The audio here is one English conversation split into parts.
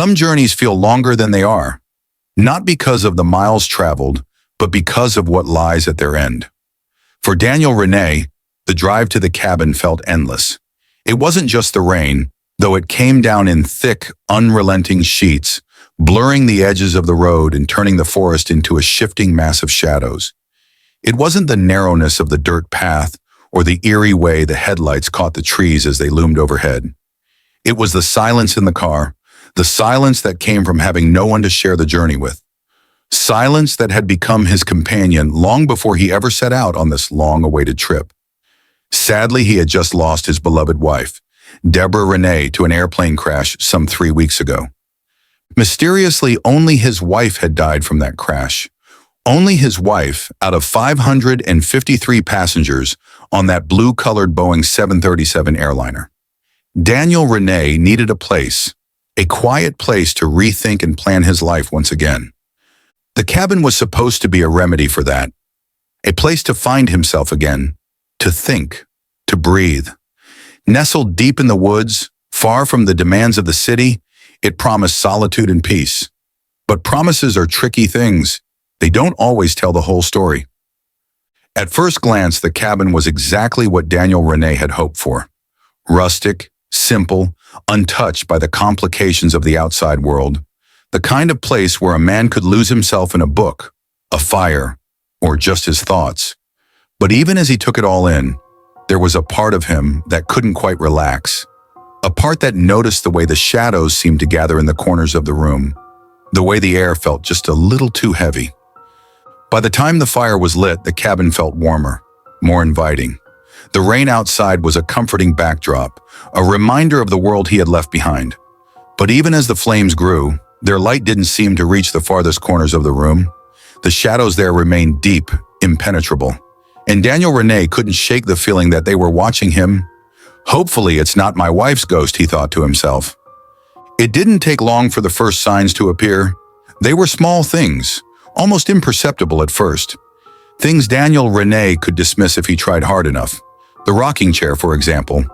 Some journeys feel longer than they are, not because of the miles traveled, but because of what lies at their end. For Daniel Rene, the drive to the cabin felt endless. It wasn't just the rain, though it came down in thick, unrelenting sheets, blurring the edges of the road and turning the forest into a shifting mass of shadows. It wasn't the narrowness of the dirt path or the eerie way the headlights caught the trees as they loomed overhead. It was the silence in the car, the silence that came from having no one to share the journey with. Silence that had become his companion long before he ever set out on this long-awaited trip. Sadly, he had just lost his beloved wife, Debra Renee, to an airplane crash some 3 weeks ago. Mysteriously, only his wife had died from that crash. Only his wife, out of 553 passengers on that blue-colored Boeing 737 airliner. Daniel Rene needed a quiet place to rethink and plan his life once again. The cabin was supposed to be a remedy for that, a place to find himself again, to think, to breathe. Nestled deep in the woods, far from the demands of the city, it promised solitude and peace. But promises are tricky things. They don't always tell the whole story. At first glance, the cabin was exactly what Daniel Rene had hoped for. Rustic, simple, untouched by the complications of the outside world. The kind of place where a man could lose himself in a book, a fire, or just his thoughts. But even as he took it all in, there was a part of him that couldn't quite relax. A part that noticed the way the shadows seemed to gather in the corners of the room, the way the air felt just a little too heavy. By the time the fire was lit, the cabin felt warmer, more inviting. The rain outside was a comforting backdrop, a reminder of the world he had left behind. But even as the flames grew, their light didn't seem to reach the farthest corners of the room. The shadows there remained deep, impenetrable. And Daniel Rene couldn't shake the feeling that they were watching him. Hopefully it's not my wife's ghost, he thought to himself. It didn't take long for the first signs to appear. They were small things, almost imperceptible at first. Things Daniel Rene could dismiss if he tried hard enough. The rocking chair, for example.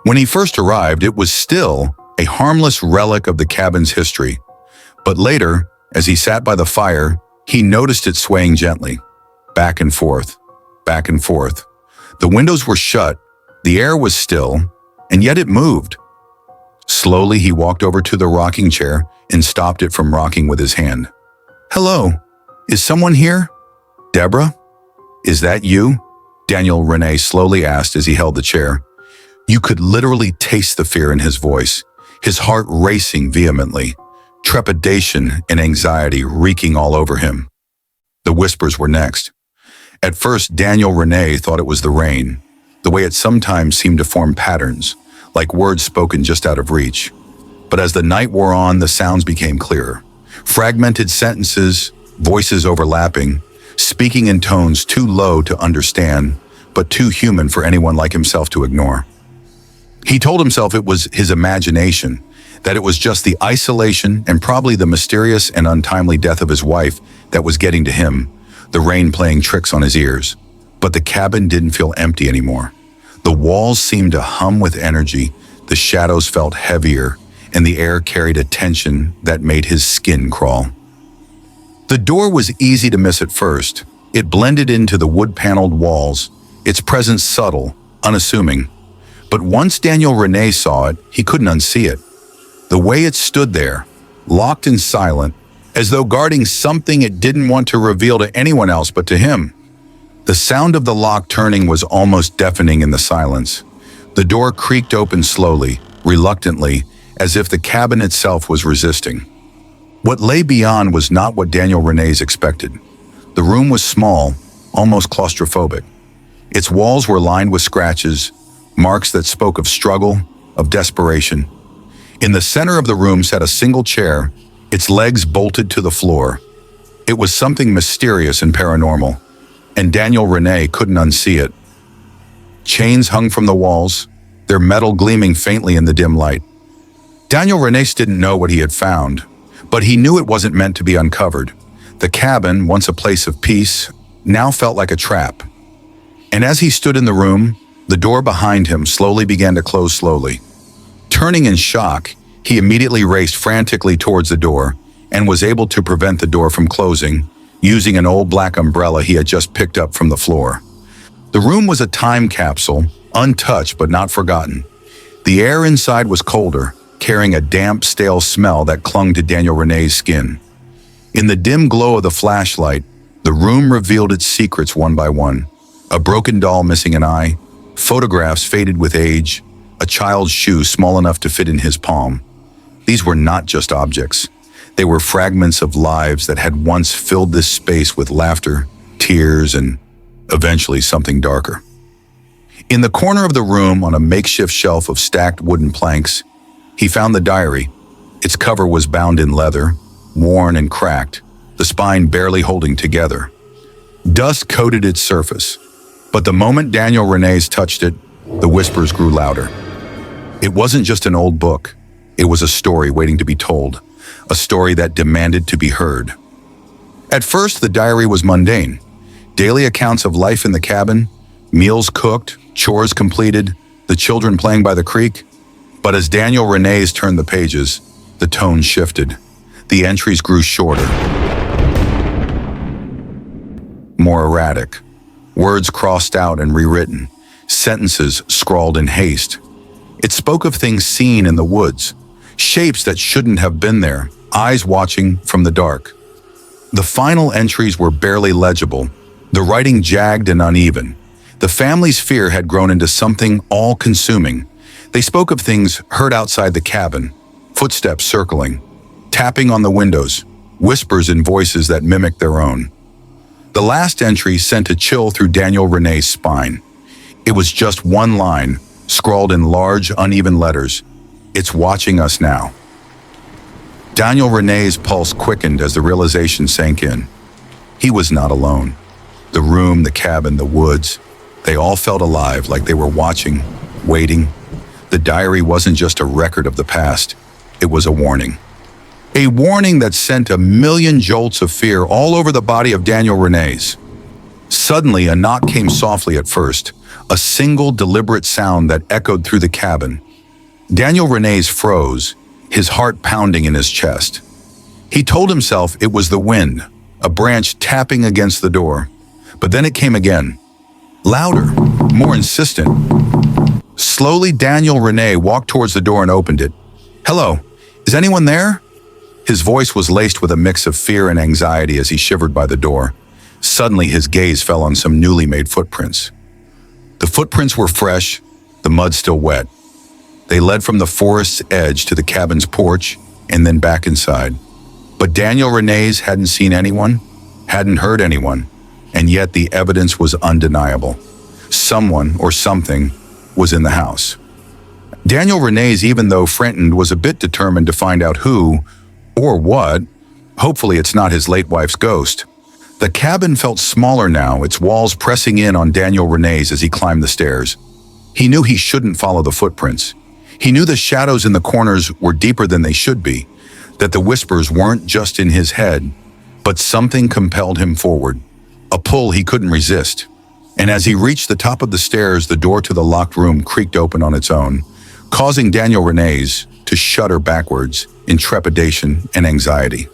When he first arrived, it was still a harmless relic of the cabin's history. But later, as he sat by the fire, he noticed it swaying gently, back and forth, back and forth. The windows were shut, the air was still, and yet it moved. Slowly, he walked over to the rocking chair and stopped it from rocking with his hand. "Hello, is someone here? Debra? Is that you?" Daniel Rene slowly asked as he held the chair. You could literally taste the fear in his voice, his heart racing vehemently, trepidation and anxiety reeking all over him. The whispers were next. At first, Daniel Rene thought it was the rain, the way it sometimes seemed to form patterns, like words spoken just out of reach. But as the night wore on, the sounds became clearer. Fragmented sentences, voices overlapping, speaking in tones too low to understand, but too human for anyone like himself to ignore. He told himself it was his imagination, that it was just the isolation and probably the mysterious and untimely death of his wife that was getting to him, the rain playing tricks on his ears. But the cabin didn't feel empty anymore. The walls seemed to hum with energy, the shadows felt heavier, and the air carried a tension that made his skin crawl. The door was easy to miss at first. It blended into the wood-paneled walls, its presence subtle, unassuming. But once Daniel Rene saw it, he couldn't unsee it. The way it stood there, locked and silent, as though guarding something it didn't want to reveal to anyone else but to him. The sound of the lock turning was almost deafening in the silence. The door creaked open slowly, reluctantly, as if the cabin itself was resisting. What lay beyond was not what Daniel Rene's expected. The room was small, almost claustrophobic. Its walls were lined with scratches, marks that spoke of struggle, of desperation. In the center of the room sat a single chair, its legs bolted to the floor. It was something mysterious and paranormal, and Daniel Rene couldn't unsee it. Chains hung from the walls, their metal gleaming faintly in the dim light. Daniel Rene didn't know what he had found, but he knew it wasn't meant to be uncovered. The cabin, once a place of peace, now felt like a trap. And as he stood in the room, the door behind him slowly began to close slowly. Turning in shock, He immediately raced frantically towards the door and was able to prevent the door from closing using an old black umbrella he had just picked up from the floor. The room was a time capsule, untouched but not forgotten. The air inside was colder, carrying a damp, stale smell that clung to Daniel Renee's skin. In the dim glow of the flashlight, the room revealed its secrets one by one. A broken doll missing an eye, photographs faded with age, a child's shoe small enough to fit in his palm. These were not just objects. They were fragments of lives that had once filled this space with laughter, tears, and eventually something darker. In the corner of the room, on a makeshift shelf of stacked wooden planks, he found the diary. Its cover was bound in leather, worn and cracked, the spine barely holding together. Dust coated its surface, but the moment Daniel Renee's touched it, the whispers grew louder. It wasn't just an old book. It was a story waiting to be told, a story that demanded to be heard. At first, the diary was mundane. Daily accounts of life in the cabin, meals cooked, chores completed, the children playing by the creek. But as Daniel Renee's turned the pages, the tone shifted. The entries grew shorter, more erratic. Words crossed out and rewritten, sentences scrawled in haste. It spoke of things seen in the woods, shapes that shouldn't have been there, eyes watching from the dark. The final entries were barely legible, the writing jagged and uneven. The family's fear had grown into something all-consuming. They spoke of things heard outside the cabin, footsteps circling, tapping on the windows, whispers in voices that mimicked their own. The last entry sent a chill through Daniel Renee's spine. It was just one line, scrawled in large, uneven letters. "It's watching us now." Daniel Renee's pulse quickened as the realization sank in. He was not alone. The room, the cabin, the woods, they all felt alive, like they were watching, waiting. The diary wasn't just a record of the past. It was a warning. A warning that sent a million jolts of fear all over the body of Daniel Renee's. Suddenly, a knock came softly at first, a single deliberate sound that echoed through the cabin. Daniel Renee's froze, his heart pounding in his chest. He told himself it was the wind, a branch tapping against the door. But then it came again. Louder, more insistent. Slowly, Daniel Renee walked towards the door and opened it. "Hello, is anyone there?" His voice was laced with a mix of fear and anxiety as he shivered by the door. Suddenly, his gaze fell on some newly made footprints. The footprints were fresh, the mud still wet. They led from the forest's edge to the cabin's porch and then back inside. But Daniel Renee's hadn't seen anyone, hadn't heard anyone, and yet the evidence was undeniable. Someone or something was in the house. Daniel Renee's, even though frightened, was a bit determined to find out who or what. Hopefully it's not his late wife's ghost. The cabin felt smaller now, its walls pressing in on Daniel Renee's as he climbed the stairs. He knew he shouldn't follow the footprints. He knew the shadows in the corners were deeper than they should be, that the whispers weren't just in his head, but something compelled him forward, a pull he couldn't resist. And as he reached the top of the stairs, the door to the locked room creaked open on its own, causing Daniel Renee's to shudder backwards in trepidation and anxiety.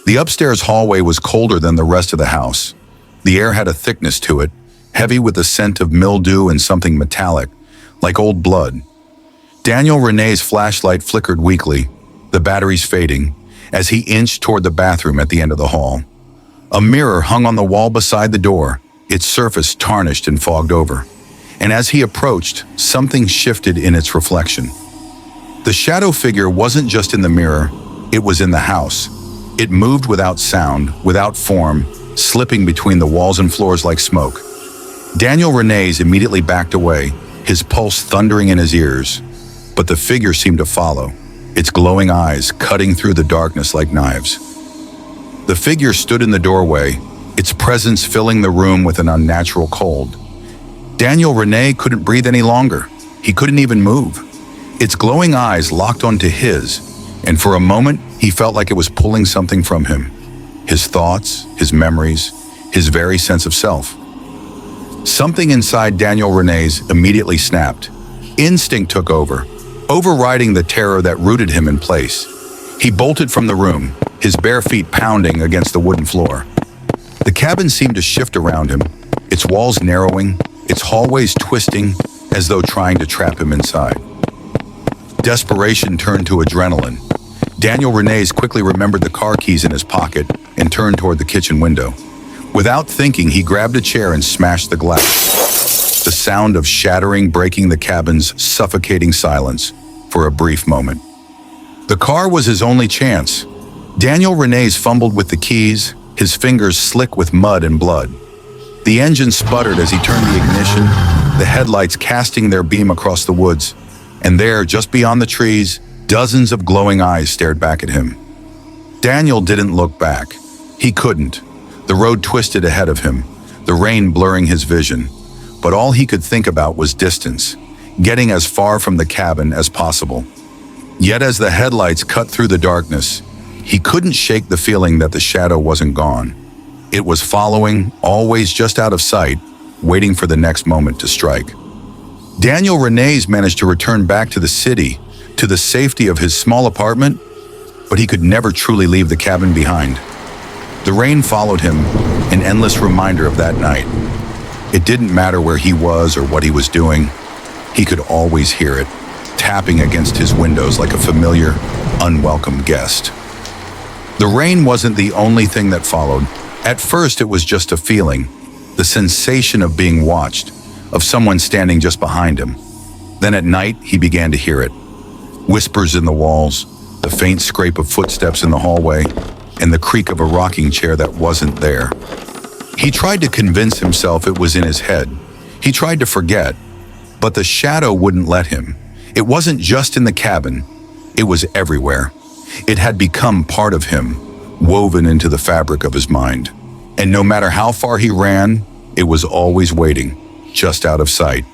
The upstairs hallway was colder than the rest of the house. The air had a thickness to it, heavy with the scent of mildew and something metallic, like old blood. Daniel Renee's flashlight flickered weakly, the batteries fading, as he inched toward the bathroom at the end of the hall. A mirror hung on the wall beside the door, its surface tarnished and fogged over. And as he approached, something shifted in its reflection. The shadow figure wasn't just in the mirror, it was in the house. It moved without sound, without form, slipping between the walls and floors like smoke. Daniel Renee's immediately backed away, his pulse thundering in his ears. But the figure seemed to follow, its glowing eyes cutting through the darkness like knives. The figure stood in the doorway, its presence filling the room with an unnatural cold. Daniel Renee couldn't breathe any longer. He couldn't even move. Its glowing eyes locked onto his, and for a moment, he felt like it was pulling something from him. His thoughts, his memories, his very sense of self. Something inside Daniel Renee's immediately snapped. Instinct took over. overriding the terror that rooted him in place. He bolted from the room, his bare feet pounding against the wooden floor. The cabin seemed to shift around him, its walls narrowing, its hallways twisting, as though trying to trap him inside. Desperation turned to adrenaline. Daniel Renes quickly remembered the car keys in his pocket and turned toward the kitchen window. Without thinking, he grabbed a chair and smashed the glass, the sound of shattering breaking the cabin's suffocating silence for a brief moment. The car was his only chance. Daniel Renes fumbled with the keys, his fingers slick with mud and blood. The engine sputtered as he turned the ignition, the headlights casting their beam across the woods. And there, just beyond the trees, dozens of glowing eyes stared back at him. Daniel didn't look back. He couldn't. The road twisted ahead of him, the rain blurring his vision. But all he could think about was distance, getting as far from the cabin as possible. Yet as the headlights cut through the darkness, he couldn't shake the feeling that the shadow wasn't gone. It was following, always just out of sight, waiting for the next moment to strike. Daniel Renes managed to return back to the city, to the safety of his small apartment, but he could never truly leave the cabin behind. The rain followed him, an endless reminder of that night. It didn't matter where he was or what he was doing. He could always hear it, tapping against his windows like a familiar, unwelcome guest. The rain wasn't the only thing that followed. At first, it was just a feeling, the sensation of being watched, of someone standing just behind him. Then at night, he began to hear it. Whispers in the walls, the faint scrape of footsteps in the hallway, and the creak of a rocking chair that wasn't there. He tried to convince himself it was in his head. He tried to forget, but the shadow wouldn't let him. It wasn't just in the cabin, it was everywhere. It had become part of him, woven into the fabric of his mind. And no matter how far he ran, it was always waiting, just out of sight.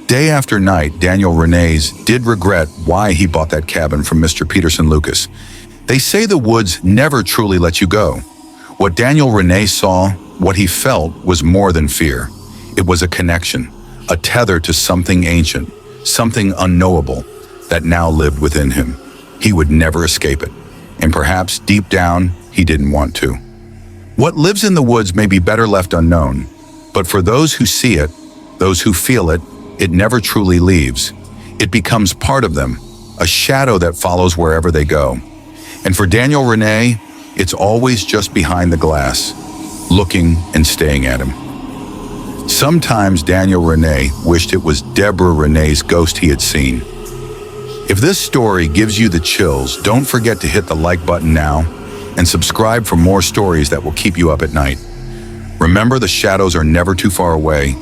Day after night, Daniel Renes did regret why he bought that cabin from Mr. Peterson Lucas. They say the woods never truly let you go. What Daniel Renes saw, what he felt, was more than fear. It was a connection, a tether to something ancient, something unknowable that now lived within him. He would never escape it, and perhaps deep down, he didn't want to. What lives in the woods may be better left unknown, but for those who see it, those who feel it, it never truly leaves. It becomes part of them, a shadow that follows wherever they go. And for Daniel Renes, it's always just behind the glass, looking and staying at him. Sometimes Daniel Renes wished it was Debra Rene's ghost he had seen. If this story gives you the chills, don't forget to hit the like button now and subscribe for more stories that will keep you up at night. Remember, the shadows are never too far away,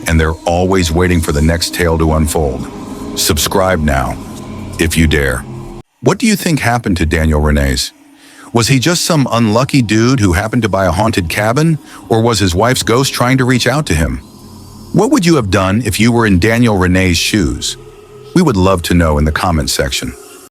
and they're always waiting for the next tale to unfold. Subscribe now, if you dare. What do you think happened to Daniel Renes? Was he just some unlucky dude who happened to buy a haunted cabin, or was his wife's ghost trying to reach out to him? What would you have done if you were in Daniel Renes' shoes? We would love to know in the comments section.